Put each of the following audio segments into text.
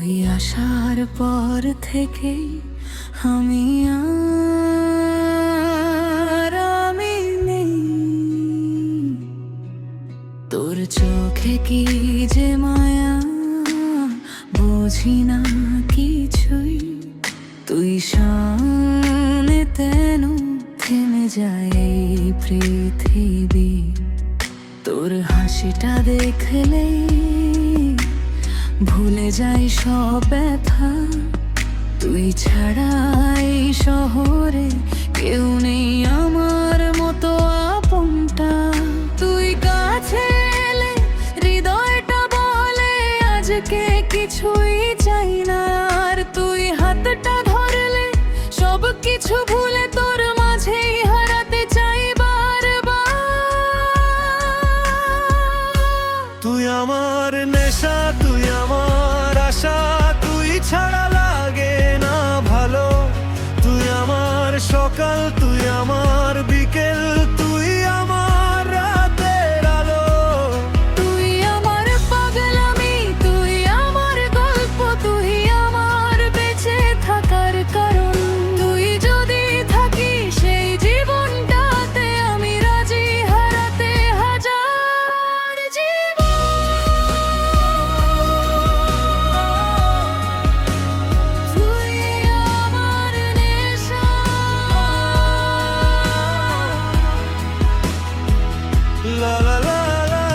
তুই আসার পর থেকে আমি আর আমি নেই। তোর চোখে কি যে মায়া, বুঝি না কিছুই। তুই সামনে তেন থেমে যায় এই পৃথিবী। তোর হাসিটা দেখলেই ভুলে যাই সব ব্যথা। তুই ছাড়াই শহরে কেউ নেই আমার মতো আপনটা। তুই কাছে এলে হৃদয়টা বলে আজকে কিছুই চাই না আর। তুই হাতটা ধরলে সব কিছু ভুলে তোর মাঝেই হারাতে চাই বারবার। তুই আমার নেশা, তুই আমার আশা, তুই ছাড়া লাগে না ভালো। তুই আমার সকাল, তুই আমার বিকেল, তুই আমার রাতের আলো। তুই আমার পাগলামি, তুই আমার গল্প, তুই আমার বেঁচে থাকার কারণ। তুই যদি থাকিস সেই জীবনটাতে আমি রাজি হারাতে হাজার জীবন। তুই আমার নেশা, লা লা লা লা,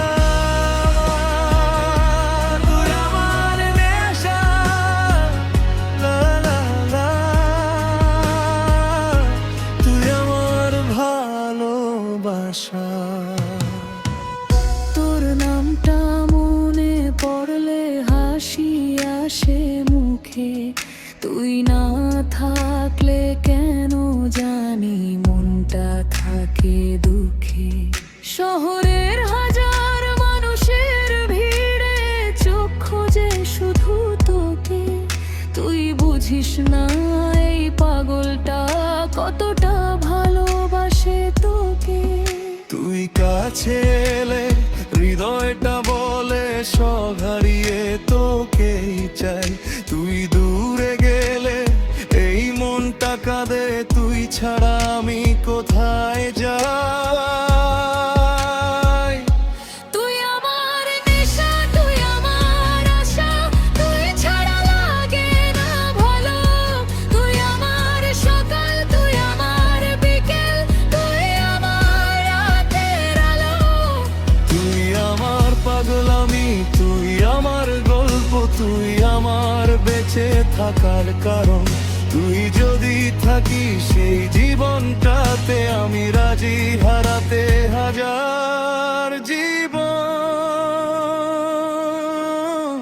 তুই আমার নেশা, লা লা লা, তুই আমার ভালোবাসা। তোর নামটা মনে পড়লে হাসি আসে মুখে। তুই না থাকলে কেন জানি মনটা থাকে দুঃখে। শহরের হাজার মানুষের ভিড়ে চোখ খোঁজে শুধু তোকে। তুই বুঝিস না এই পাগলটা কতটা ভালোবাসে তোকে। তুই কাছে এলে হৃদয়টা বলে সব হারিয়ে তোকেই চাই। তুই দূরে গেলে এই মনটা কাঁদে, তুই ছাড়া আমি কোথায় যাই। তুই আমার নেশা, তুই আমার আশা, তুই ছাড়া লাগে না ভালো। তুই আমার সকাল, তুই আমার বিকেল, তুই আমার রাতের আলো। তুই আমার পাগলামি, তুই আমার গল্প, তুই আমার বেঁচে থাকার কারণ। তুই যদি থাকিস সেই জীবনটাতে আমি রাজি হারাতে হাজার জীবন।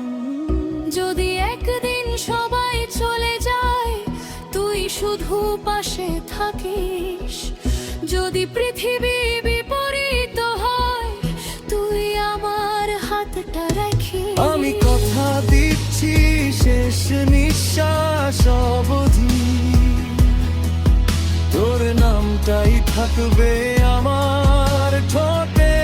যদি একদিন সবাই চলে যায়, তুই শুধু পাশে থাকিস। যদি পৃথিবী বিপরীত হয়, তুই আমার হাতটা রাখিস। আমি কথা দিচ্ছি শেষ নিঃশ্বাস অবধি তোর নামটাই থাকবে আমার ঠোঁটে।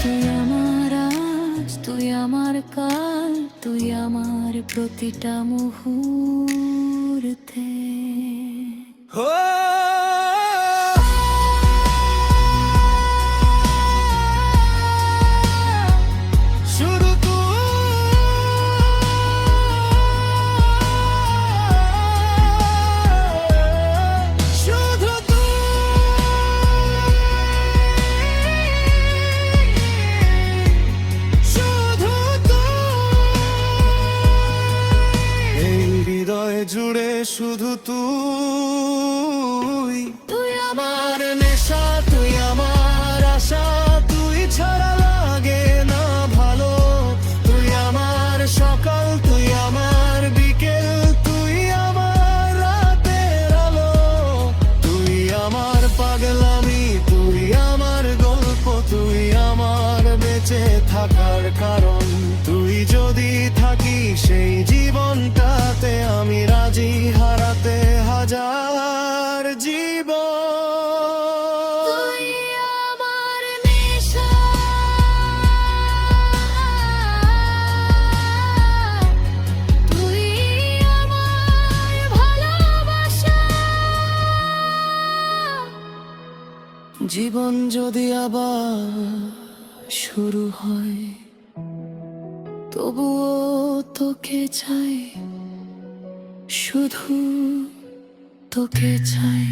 তুই আমার আজ, তুই আমার কাল, তুই আমার প্রতিটা মুহূর্তে। হো শুধু শুধু শুধু এই হৃদয় জুড়ে শুধু তুই। তুই আমার নেশা, তুই আমার আশা, তুই ছাড়া লাগে না ভালো। তুই আমার সকাল, তুই আমার বিকেল, তুই আমার রাতের আলো। তুই আমার পাগলামি, তুই আমার গল্প, তুই আমার বেঁচে থাকার কারণ। তুই যদি থাকিস সেই জীবনটাতে আমি রাজি হারাতে হাজার জীবন। তুই আমার নেশা, যদি আবার শুরু হয়, তবুও তোকে চাই, শুধু তোকে চাই।